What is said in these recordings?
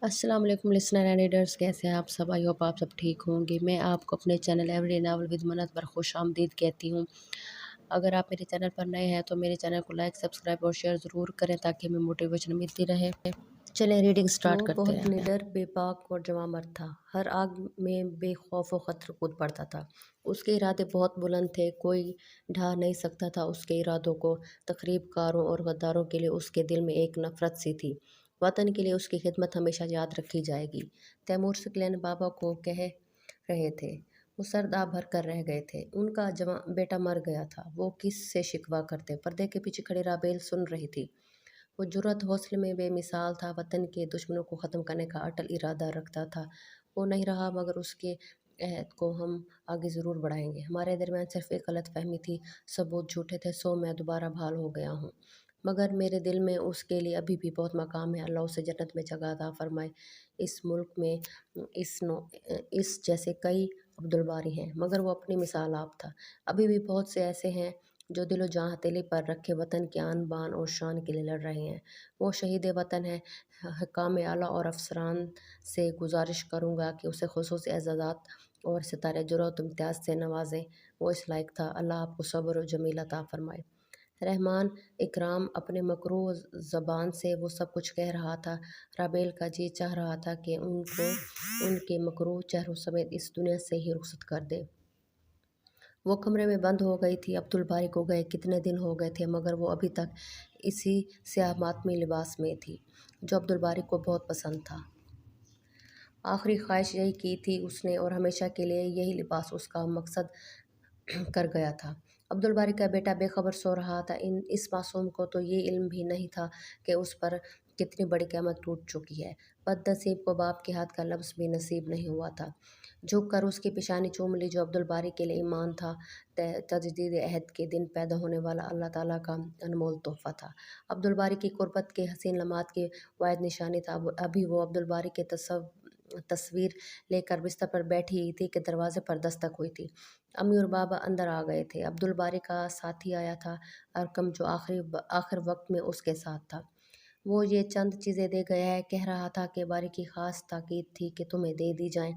السلام علیکم listener and readers, کیسے ہیں آپ سب؟ آئی ہوپ آپ سب ٹھیک ہوں گے۔ میں آپ کو اپنے چینل ایوری ناول ود منت پر خوش آمدید کہتی ہوں۔ اگر آپ میرے چینل پر نئے ہیں تو میرے چینل کو لائک، سبسکرائب اور شیئر ضرور کریں تاکہ ہمیں موٹیویشن ملتی رہے۔ چلیں ریڈنگ سٹارٹ وہ کرتے بہت ہیں۔ نڈر، بے باک اور جواں مرد تھا۔ ہر آگ میں بے خوف و خطر کود پڑتا تھا۔ اس کے ارادے بہت بلند تھے، کوئی ڈھا نہیں سکتا تھا اس کے ارادوں کو۔ تخریب کاروں اور غداروں کے لیے اس کے دل میں ایک نفرت سی تھی۔ وطن کے لیے اس کی خدمت ہمیشہ یاد رکھی جائے گی۔ تیمور ثقلین بابا کو کہہ رہے تھے۔ وہ سر داں بھر کر رہ گئے تھے۔ ان کا جواں بیٹا مر گیا تھا۔ وہ کس سے شکوہ کرتے؟ پردے کے پیچھے کھڑی رابیل سن رہی تھی۔ وہ جرأت حوصلے میں بے مثال تھا، وطن کے دشمنوں کو ختم کرنے کا اٹل ارادہ رکھتا تھا۔ وہ نہیں رہا، مگر اس کے عہد کو ہم آگے ضرور بڑھائیں گے۔ ہمارے درمیان صرف ایک غلط فہمی تھی، ثبوت جھوٹے تھے، سو میں دوبارہ بحال ہو گیا ہوں، مگر میرے دل میں اس کے لیے ابھی بھی بہت مقام ہے۔ اللہ اسے جنت میں جگہ عطا فرمائے۔ اس ملک میں اس جیسے کئی عبدالباری ہیں، مگر وہ اپنی مثال آپ تھا۔ ابھی بھی بہت سے ایسے ہیں جو دل و جاں ہتھیلی پر رکھے وطن کی آن بان اور شان کے لیے لڑ رہے ہیں۔ وہ شہید وطن ہے۔ حکام اعلیٰ اور افسران سے گزارش کروں گا کہ اسے خصوصی اعزازات اور ستارۂ جرأت و امتیاز سے نوازیں۔ وہ اس لائق تھا۔ اللہ آپ کو صبر و جمیل عطا فرمائے۔ رحمان اکرام اپنے مکروہ زبان سے وہ سب کچھ کہہ رہا تھا۔ رابیل کا جی چاہ رہا تھا کہ ان کو ان کے مکروہ چہروں سمیت اس دنیا سے ہی رخصت کر دے۔ وہ کمرے میں بند ہو گئی تھی۔ عبدالباری کو گئے کتنے دن ہو گئے تھے، مگر وہ ابھی تک اسی سیاہ ماتمی لباس میں تھی جو عبدالباری کو بہت پسند تھا۔ آخری خواہش یہی کی تھی اس نے، اور ہمیشہ کے لیے یہی لباس اس کا مقصد کر گیا تھا۔ عبدالباری کا بیٹا بے خبر سو رہا تھا۔ اس معصوم کو تو یہ علم بھی نہیں تھا کہ اس پر کتنی بڑی قیامت ٹوٹ چکی ہے۔ بد نصیب کو باپ کے ہاتھ کا لفظ بھی نصیب نہیں ہوا تھا۔ جھک کر اس کی پیشانی چوم لی، جو عبدالباری کے لیے ایمان تھا، تجدید عہد کے دن پیدا ہونے والا اللہ تعالیٰ کا انمول تحفہ تھا۔ عبدالباری کی قربت کے حسین لمحات کی واحد نشانی تھا۔ ابھی وہ عبدالباری کی تصویر لے کر بستر پر بیٹھی ہی تھی کہ دروازے پر دستک ہوئی تھی۔ امی اور بابا اندر آ گئے تھے۔ عبدالباری کا ساتھی آیا تھا، ارقم، جو آخر وقت میں اس کے ساتھ تھا۔ وہ یہ چند چیزیں دے گیا ہے، کہہ رہا تھا کہ باری کی خاص تاکید تھی کہ تمہیں دے دی جائیں۔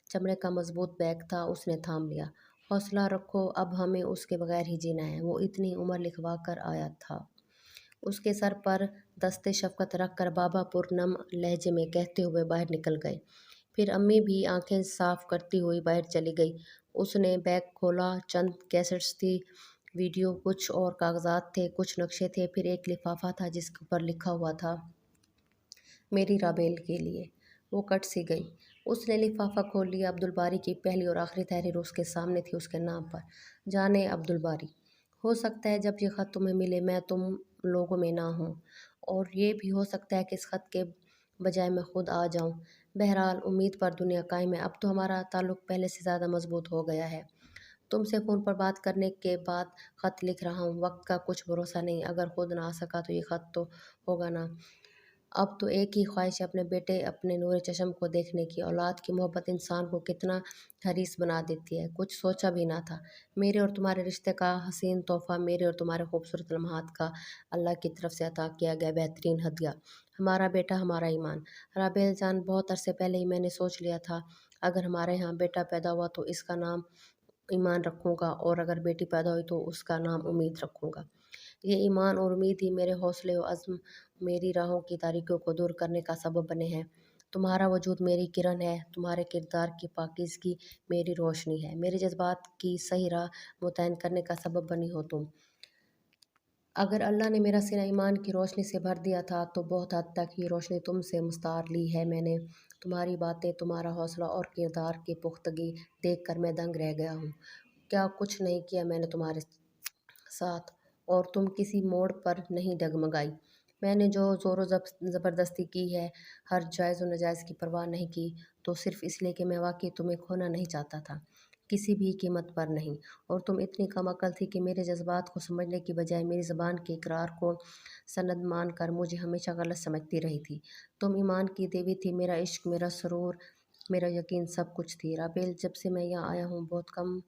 چمڑے کا مضبوط بیگ تھا، اس نے تھام لیا۔ حوصلہ رکھو، اب ہمیں اس کے بغیر ہی جینا ہے۔ وہ اتنی عمر لکھوا کر آیا تھا۔ اس کے سر پر دست شفقت رکھ کر بابا پرنم لہجے میں کہتے ہوئے باہر نکل گئے۔ پھر امی بھی آنکھیں صاف کرتی ہوئی باہر چلی گئی۔ اس نے بیگ کھولا، چند کیسٹس تھی، ویڈیو، کچھ اور کاغذات تھے، کچھ نقشے تھے، پھر ایک لفافہ تھا جس پر لکھا ہوا تھا، میری رابیل کے لیے۔ وہ کٹ سی گئی۔ اس نے لفافہ کھول لیا۔ عبدالباری کی پہلی اور آخری تحریر اس کے سامنے تھی، اس کے نام پر، جانے عبدالباری۔ ہو سکتا ہے جب یہ خط تمہیں ملے میں تم لوگوں میں نہ ہوں، اور یہ بھی ہو سکتا ہے کہ اس خط کے بجائے میں خود آ جاؤں۔ بہرحال امید پر دنیا قائم ہے۔ اب تو ہمارا تعلق پہلے سے زیادہ مضبوط ہو گیا ہے۔ تم سے فون پر بات کرنے کے بعد خط لکھ رہا ہوں۔ وقت کا کچھ بھروسہ نہیں، اگر خود نہ آ سکا تو یہ خط تو ہوگا نا۔ اب تو ایک ہی خواہش ہے، اپنے بیٹے، اپنے نور چشم کو دیکھنے کی۔ اولاد کی محبت انسان کو کتنا حریص بنا دیتی ہے، کچھ سوچا بھی نہ تھا۔ میرے اور تمہارے رشتے کا حسین تحفہ، میرے اور تمہارے خوبصورت لمحات کا اللہ کی طرف سے عطا کیا گیا بہترین ہدیہ، ہمارا بیٹا، ہمارا ایمان۔ رابیل جان، بہت عرصے پہلے ہی میں نے سوچ لیا تھا، اگر ہمارے ہاں بیٹا پیدا ہوا تو اس کا نام ایمان رکھوں گا، اور اگر بیٹی پیدا ہوئی تو اس کا نام امید رکھوں گا۔ یہ ایمان اور امید ہی میرے حوصلے و عزم، میری راہوں کی تاریکیوں کو دور کرنے کا سبب بنے ہیں۔ تمہارا وجود میری کرن ہے، تمہارے کردار کی پاکیزگی میری روشنی ہے، میرے جذبات کی صحیح راہ متعین کرنے کا سبب بنی ہو تم۔ اگر اللہ نے میرا سینہ ایمان کی روشنی سے بھر دیا تھا تو بہت حد تک یہ روشنی تم سے مستعار لی ہے میں نے۔ تمہاری باتیں، تمہارا حوصلہ اور کردار کی پختگی دیکھ کر میں دنگ رہ گیا ہوں۔ کیا کچھ نہیں کیا میں نے تمہارے ساتھ، اور تم کسی موڑ پر نہیں ڈگمگائی۔ میں نے جو زور و زبردستی کی ہے، ہر جائز و ناجائز کی پرواہ نہیں کی، تو صرف اس لیے کہ میں واقعی تمہیں کھونا نہیں چاہتا تھا، کسی بھی قیمت پر نہیں۔ اور تم اتنی کم عقل تھی کہ میرے جذبات کو سمجھنے کی بجائے میری زبان کے اقرار کو سند مان کر مجھے ہمیشہ غلط سمجھتی رہی تھی۔ تم ایمان کی دیوی تھی، میرا عشق، میرا سرور، میرا یقین، سب کچھ تھی۔ رابیل، جب سے میں یہاں آیا ہوں بہت کم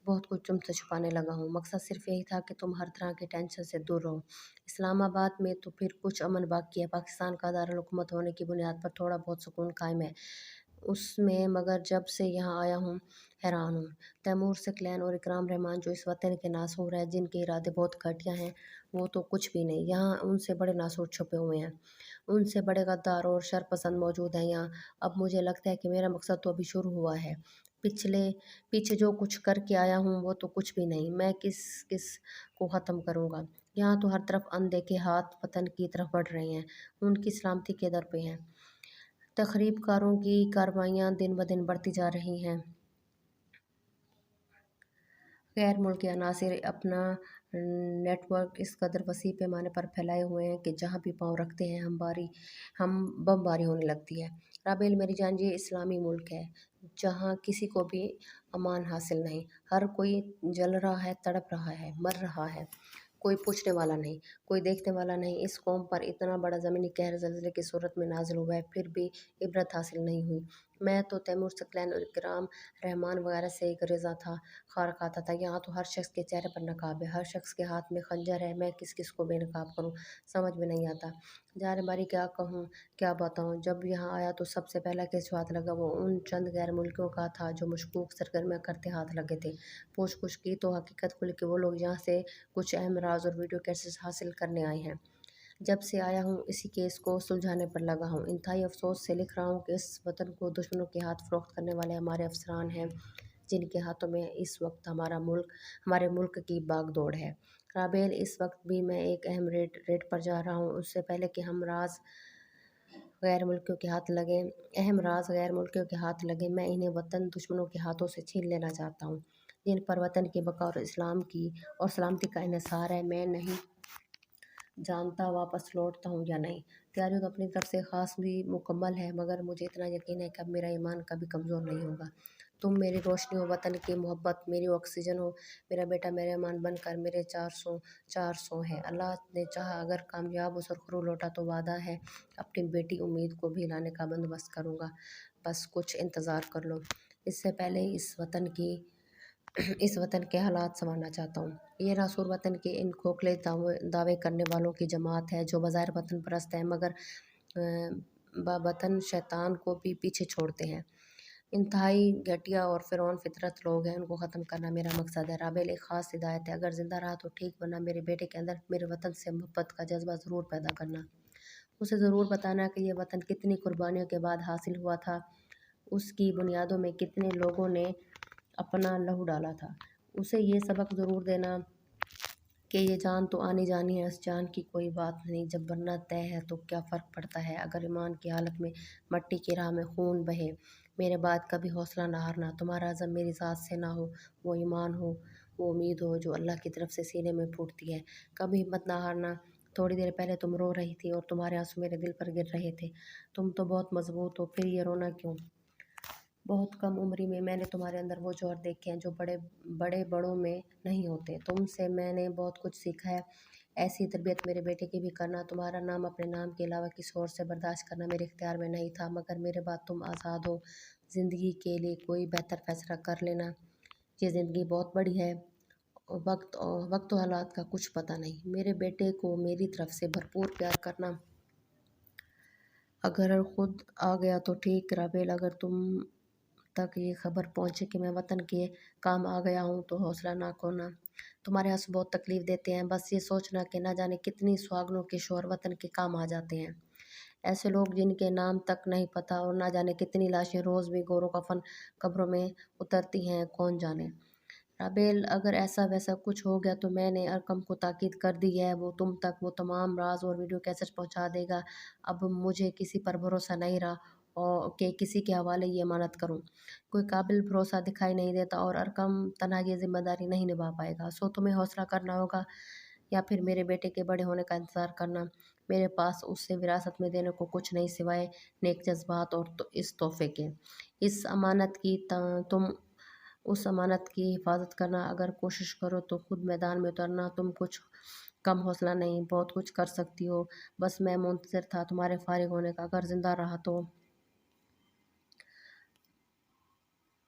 बहुत कुछ तुमसे छुपाने लगा हूँ। मकसद सिर्फ यही था कि तुम हर तरह के टेंशन से दूर रहो। इस्लामाबाद में तो फिर कुछ अमन बाकी है। पाकिस्तान का दारुल हुकूमत होने की बुनियाद पर थोड़ा बहुत सुकून कायम है उसमें, मगर जब से यहाँ आया हूँ हैरान हूँ। तैमूर सिकलैन और इकराम रहमान जो इस वतन के नासूर हैं, जिनके इरादे बहुत घटिया हैं, वो तो कुछ भी नहीं। यहाँ उनसे बड़े नासूर छुपे हुए हैं, उनसे बड़े गद्दार और शरपसंद मौजूद हैं यहाँ। अब मुझे लगता है कि मेरा मकसद तो अभी शुरू हुआ है। पीछे जो कुछ करके आया हूँ वो तो कुछ भी नहीं। मैं किस किस को ख़त्म करूँगा। यहाँ तो हर तरफ अनदेखे हाथ वतन की तरफ बढ़ रहे हैं, उनकी सलामती के दर पे हैं। तखरीबकारों की कार्रवाइयाँ दिन ब दिन बढ़ती जा रही हैं। गैर मुल्की अनासिर अपना नेटवर्क इस कदर वसी पैमाने पर फैलाए हुए हैं कि जहाँ भी पाँव रखते हैं हम बमबारी होने लगती है। राबेल मेरी जान, ये इस्लामी मुल्क है जहाँ किसी को भी अमान हासिल नहीं। हर कोई जल रहा है, तड़प रहा है, मर रहा है। कोई पूछने वाला नहीं, कोई देखने वाला नहीं। इस कौम पर इतना बड़ा ज़मीनी कहर ज़लज़ले की सूरत में नाज़िल हुआ है, फिर भी इबरत हासिल नहीं हुई। मैं तो तैमूर सकलैन और इकराम रहमान वगैरह से एक रज़ा था, खार खाता था। यहाँ तो हर शख्स के चेहरे पर नकाब है, हर शख्स के हाथ में खंजर है। मैं किस किस को बेनकाब करूँ, समझ में नहीं आता। जाने मारी क्या कहूँ, क्या बताऊँ। जब यहाँ आया तो सबसे पहला केस जो हाथ लगा वो उन चंद गैर मुल्कियों का था जो मशकूक सरगर्मियाँ करते हाथ लगे थे। पूछ की तो हकीकत खुली कि वो लोग यहाँ से कुछ अहम राज और वीडियो कैसेट्स हासिल करने आए हैं। जब से आया हूँ इसी केस को सुलझाने पर लगा हूँ। इंतहाई अफसोस से लिख रहा हूँ कि इस वतन को दुश्मनों के हाथ फ़रोख्त करने वाले हमारे अफसरान हैं, जिनके हाथों में इस वक्त हमारे मुल्क की बागडोर है। राबेल, इस वक्त भी मैं एक अहम रेड पर जा रहा हूँ। उससे पहले कि गैर मुल्कियों के हाथ लगे अहम राज गैर मुल्कियों के हाथ लगे, मैं इन्हें वतन दुश्मनों के हाथों से छीन लेना चाहता हूँ, जिन पर वतन की बका और इस्लाम की और सलामती का इन्हिसार है। मैं नहीं जानता वापस लौटता हूँ या नहीं। तैयारियों तो अपनी तरफ से ख़ास भी मुकम्मल है, मगर मुझे इतना यकीन है कि अब मेरा ईमान कभी कमज़ोर नहीं होगा। तुम मेरी रोशनी हो, वतन की मोहब्बत मेरी ऑक्सीजन हो। मेरा बेटा मेरे ईमान बनकर मेरे 400 है। अल्लाह ने चाहा अगर कामयाब और सुरखरू लौटा तो वादा है अपनी बेटी उम्मीद को भी लाने का बंदोबस्त करूँगा। बस कुछ इंतज़ार कर लो। इससे पहले इस वतन के हालात संवारना चाहता हूँ। ये नासूर वतन के इन खोखले दावे करने वालों की जमात है जो बज़ाहिर वतन परस्त है, मगर वतन शैतान को भी पीछे छोड़ते हैं। इंतहाई घटिया और फिरौन फितरत लोग हैं, उनको ख़त्म करना मेरा मकसद है। राबेल एक ख़ास हिदायत है, अगर ज़िंदा रहा तो ठीक, वरना मेरे बेटे के अंदर मेरे वतन से मोहब्बत का जज्बा ज़रूर पैदा करना। उसे ज़रूर बताना कि ये वतन कितनी कुर्बानियों के बाद हासिल हुआ था, उसकी बुनियादों में कितने लोगों ने अपना लहू डाला था। उसे ये सबक ज़रूर देना कि ये जान तो आनी जानी है, इस जान की कोई बात नहीं। जब मरना तय है तो क्या फ़र्क पड़ता है अगर ईमान की हालत में मट्टी की राह में खून बहे। मेरे बाद कभी हौसला ना हारना। तुम्हारा अज़म मेरी ज़ात से ना हो, वो ईमान हो, वो उम्मीद हो जो अल्लाह की तरफ से सीने में फूटती है। कभी हिम्मत ना हारना। थोड़ी देर पहले तुम रो रही थी और तुम्हारे आंसू मेरे दिल पर गिर रहे थे। तुम तो बहुत मजबूत हो, फिर ये रोना क्यों? बहुत कम उम्री में मैंने तुम्हारे अंदर वो जौहर देखे हैं जो बड़े बड़ों में नहीं होते। तुमसे मैंने बहुत कुछ सीखा है। ऐसी तरबियत मेरे बेटे की भी करना। तुम्हारा नाम अपने नाम के अलावा किसी और से बर्दाश्त करना मेरे इख्तियार में नहीं था, मगर मेरे बाद तुम आज़ाद हो। ज़िंदगी के लिए कोई बेहतर फैसला कर लेना। ये ज़िंदगी बहुत बड़ी है और वक्त और हालात का कुछ पता नहीं। मेरे बेटे को मेरी तरफ से भरपूर प्यार करना। अगर खुद आ गया तो ठीक राबेल, अगर तुम तक ये खबर पहुंचे कि मैं वतन के काम आ गया हूँ तो हौसला ना खोना। तुम्हारे आंसू बहुत तकलीफ देते हैं, बस ये सोचना कि ना जाने कितनी सुहागनों के शौहर वतन के काम आ जाते हैं। ऐसे लोग जिनके नाम तक नहीं पता, और ना जाने कितनी लाशें रोज़ भी गोरो कफन कब्रों में उतरती हैं, कौन जाने। राबेल, अगर ऐसा वैसा कुछ हो गया तो मैंने अरकम को ताकीद कर दी है, वो तुम तक वो तमाम राज और वीडियो कैसेट पहुंचा देगा। अब मुझे किसी पर भरोसा नहीं रहा और कि किसी के हवाले ये अमानत करूं। कोई काबिल भरोसा दिखाई नहीं देता और अरकम तनहा ये जिम्मेदारी नहीं निभा पाएगा। सो तुम्हें हौसला करना होगा या फिर मेरे बेटे के बड़े होने का इंतज़ार करना। मेरे पास उससे विरासत में देने को कुछ नहीं सिवाय नेक जज्बात और तो इस तोहफे के। इस अमानत की तुम उस अमानत की हिफाजत करना। अगर कोशिश करो तो खुद मैदान में उतरना। तुम कुछ कम हौसला नहीं, बहुत कुछ कर सकती हो। बस मैं मुंतज़िर था तुम्हारे फारिग होने का। अगर ज़िंदा रहा तो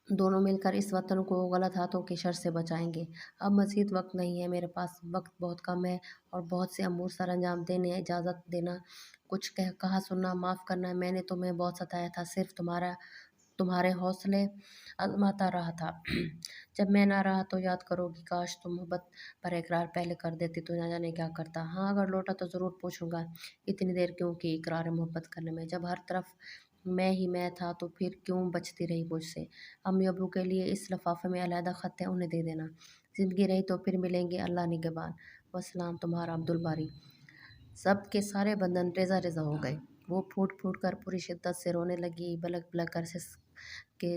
दोनों मिलकर इस वतन को गलत हाथों की शर से बचाएंगे। अब मज़ीद वक्त नहीं है मेरे पास, वक्त बहुत कम है और बहुत से अमूर सर अंजाम देने हैं। इजाज़त देना, कुछ कहा सुनना, माफ़ करना। मैंने तुम्हें बहुत सताया था, सिर्फ तुम्हारे हौसले आजमाता रहा था। जब मैं ना रहा तो याद करोगी, काश तुम मोहब्बत पर इकरार पहले कर देती तो ना जाने क्या करता। हाँ, अगर लौटा तो ज़रूर पूछूंगा, इतनी देर क्यों की इकरार मोहब्बत करने में, जब हर तरफ मैं ही मैं था तो फिर क्यों बचती रही मुझसे। अम्मी अबू के लिए इस लिफाफे में अलहदा ख़त है, उन्हें दे देना। ज़िंदगी रही तो फिर मिलेंगे, अल्लाह निगहबान। वसलाम, तुम्हारा अब्दुल बारी। सब के सारे बंधन रेजा रेजा हो गए। वो फूट फूट कर पूरी शिद्दत से रोने लगी, बलक बलक कर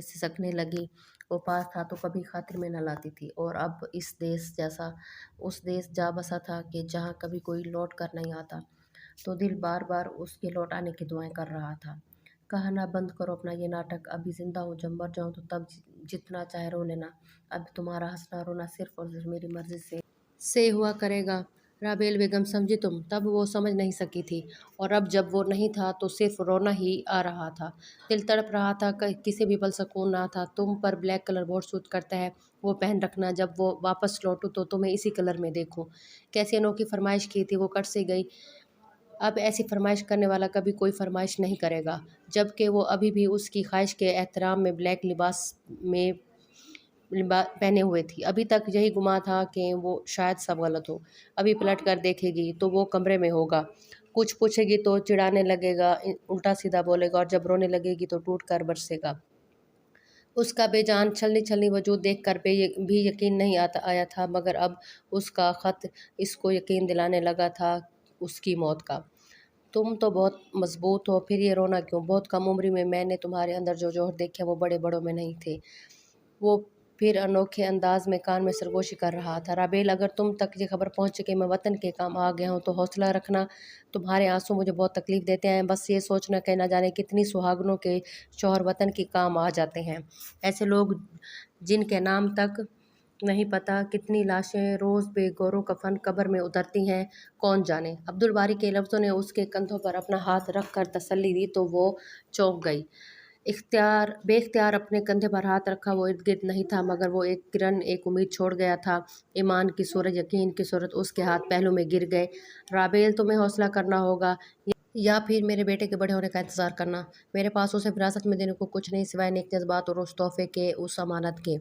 सिसकने लगी। वो पास था तो कभी खातिर में न लाती थी, और अब इस देश जैसा उस देश जा बसा था कि जहाँ कभी कोई लौट कर नहीं आता, तो दिल बार बार उसके लौट आने की दुआएं कर रहा था। कहा, ना बंद करो अपना ये नाटक, अभी जिंदा हूँ, जब मर जाऊँ तो तब जितना चाहे रो लेना। अब तुम्हारा हंसना रोना सिर्फ और सिर्फ मेरी मर्जी से हुआ करेगा। राबेल बेगम, समझी तुम? तब वो समझ नहीं सकी थी, और अब जब वो नहीं था तो सिर्फ रोना ही आ रहा था। दिल तड़प रहा था, किसी भी पल सुकून ना था। तुम पर ब्लैक कलर बहुत सूट करता है, वो पहन रखना, जब वो वापस लौटूँ तो तुम्हें इसी कलर में देखूं। कैसी अनोखी फरमाइश की थी, वो कट से गई। अब ऐसी फरमाइश करने वाला कभी कोई फरमाइश नहीं करेगा, जबकि वो अभी भी उसकी ख्वाहिश के एहतराम में ब्लैक में पहने हुए थी। अभी तक यही गुमा था कि वो शायद सब गलत हो। अभी पलट कर देखेगी तो वो कमरे में होगा। कुछ पूछेगी तो चिढ़ाने लगेगा, उल्टा सीधा बोलेगा, और जब रोने लगेगी तो टूट कर बरसेगा। उसका बेजान छलनी छलनी वजूद देख कर भी यकीन नहीं आया था, मगर अब उसका ख़त इसको यकीन दिलाने लगा था उसकी मौत का। तुम तो बहुत मजबूत हो, फिर ये रोना क्यों? बहुत कम उम्र में मैंने तुम्हारे अंदर जो जौहर देखे वो बड़े बड़ों में नहीं थे। वो फिर अनोखे अंदाज में कान में सरगोशी कर रहा था। राबेल, अगर तुम तक ये खबर पहुंच कि मैं वतन के काम आ गया हूँ तो हौसला रखना। तुम्हारे आंसू मुझे बहुत तकलीफ देते हैं। बस ये सोचना कि न जाने कितनी सुहागनों के शौहर वतन के काम आ जाते हैं। ऐसे लोग जिनके नाम तक नहीं पता, कितनी लाशें रोज़ बेगौरों कफन कब्र में उतरती हैं, कौन जाने। अब्दुल बारी के लफ्ज़ों ने उसके कंधों पर अपना हाथ रख कर तसल्ली दी तो वो चौंक गई। बेख्तियार अपने कंधे पर हाथ रखा। वो इर्द गिर्द नहीं था, मगर वो एक किरण, एक उम्मीद छोड़ गया था। ईमान की सूरज, यकीन की सूरत उसके हाथ पहलू में गिर गए। राबेल, तुम्हें हौसला करना होगा, या फिर मेरे बेटे के बड़े होने का इंतज़ार करना। मेरे पास उसे विरासत में देने को कुछ नहीं सिवाय नेक जज्बात और उस तोहफे के, उस अमानत के।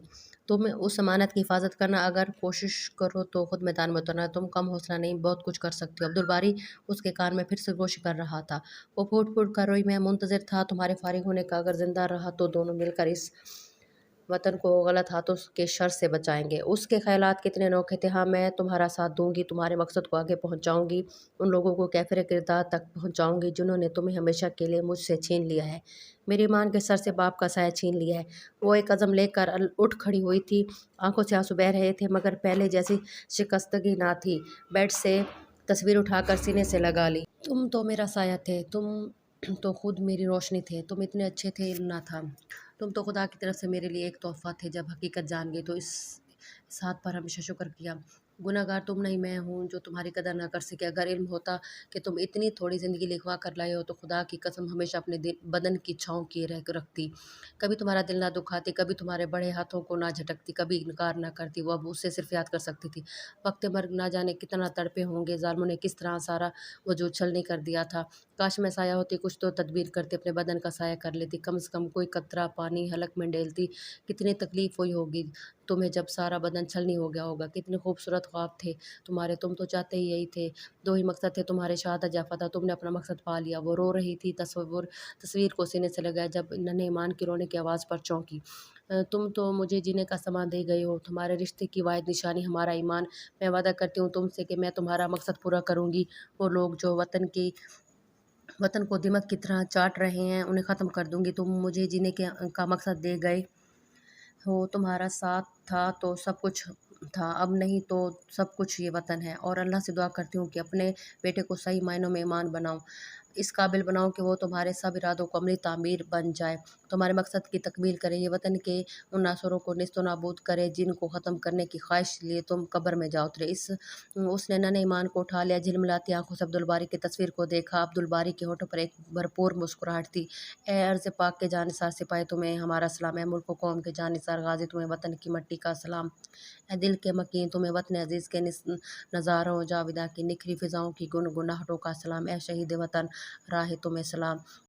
तुम उस अमानत की हिफाजत करना, अगर कोशिश करो तो खुद मैदान में उतरना। तुम कम हौसला नहीं, बहुत कुछ कर सकती हो। अब्दुल बारी उसके कान में फिर से गोश कर रहा था। वो फूट फूट कर रोई, मैं मुंतज़िर था तुम्हारे फारिग होने का, अगर जिंदा रहा तो दोनों मिलकर इस वतन को गलत हाथों के शर से बचाएंगे। उसके ख्यालात कितने अनोखे थे। हाँ, मैं तुम्हारा साथ दूंगी, तुम्हारे मकसद को आगे पहुंचाऊंगी, उन लोगों को कैफिर किरदार तक पहुंचाऊंगी जिन्होंने तुम्हें हमेशा के लिए मुझसे छीन लिया है, मेरी ईमान के सर से बाप का साया छीन लिया है। वो एक कदम लेकर उठ खड़ी हुई थी, आंखों से आंसू बह रहे थे, मगर पहले जैसी शिकस्तगी ना थी। बेड से तस्वीर उठाकर सीने से लगा ली। तुम तो मेरा साया थे, तुम तो खुद मेरी रोशनी थे, तुम इतने अच्छे थे, इल्म ना था। तुम तो खुदा की तरफ से मेरे लिए एक तोहफ़ा थे। जब हकीकत जान गई तो इस हाथ पर हमेशा शुक्र किया। गुनहगार तुम नहीं, मैं हूँ जो तुम्हारी कदर ना कर सके। अगर इल्म होता कि तुम इतनी थोड़ी ज़िंदगी लिखवा कर लाए हो तो खुदा की कसम हमेशा अपने बदन की छाँव किए रखती। कभी तुम्हारा दिल ना दुखाती, कभी तुम्हारे बड़े हाथों को ना झटकती, कभी इनकार ना करती। वो अब उससे सिर्फ याद कर सकती थी। वक्त मर्ग ना जाने कितना तड़पे होंगे, ज़ालिमों ने किस तरह सारा वजूद छलनी कर दिया था। काश मैं साया होती, कुछ तो तदबीर करती, अपने बदन का साया कर लेती, कम से कम कोई कतरा पानी हलक में डेलती। कितनी तकलीफ हुई होगी तुम्हें जब सारा बदन छलनी हो गया होगा। कितने खूबसूरत ख्वाब थे तुम्हारे, तुम तो चाहते ही यही थे। दो ही मकसद थे तुम्हारे, शहादत या फतह। तुमने अपना मकसद पा लिया। वो रो रही थी, तस्वीर को सीने से लगाया, जब नन्हे ईमान की रोने की आवाज़ पर चौंकी। तुम तो मुझे जीने का समा दे गई हो, तुम्हारे रिश्ते की वाहिद निशानी हमारा ईमान। मैं वादा करती हूँ तुमसे कि मैं तुम्हारा मकसद पूरा करूँगी। वो लोग जो वतन को दिमक की तरह चाट रहे हैं, उन्हें ख़त्म कर दूंगी। तुम मुझे जीने का मकसद दे गए हो, तुम्हारा साथ था तो सब कुछ था, अब नहीं तो सब कुछ ये वतन है। और अल्लाह से दुआ करती हूँ कि अपने बेटे को सही मायनों में ईमान बनाऊँ। اس قابل بناؤ کہ وہ تمہارے سب ارادوں کو عملی تعمیر بن جائے، تمہارے مقصد کی تکمیل کرے، یہ وطن کے ان عناصروں کو نیست و نابود کرے جن کو ختم کرنے کی خواہش لیے تم قبر میں جا اترے۔ اس نے ننھے ایمان کو اٹھا لیا، جھلملاتی آنکھوں سے عبدالباری کی تصویر کو دیکھا۔ عبدالباری کے ہونٹوں پر ایک بھرپور مسکراہٹ تھی۔ اے ارض پاک کے جانثار سپاہی، تمہیں ہمارا سلام۔ اے ملک و قوم کے جانثار غازی، تمہیں وطن کی مٹی کا سلام۔ اے دل کے مکین، تمہیں وطن عزیز کے نظاروں جاوداں کی نکھری فضاؤں کی گنگناہٹوں کا سلام۔ اے شہید وطن، راہ تمہیں سلام۔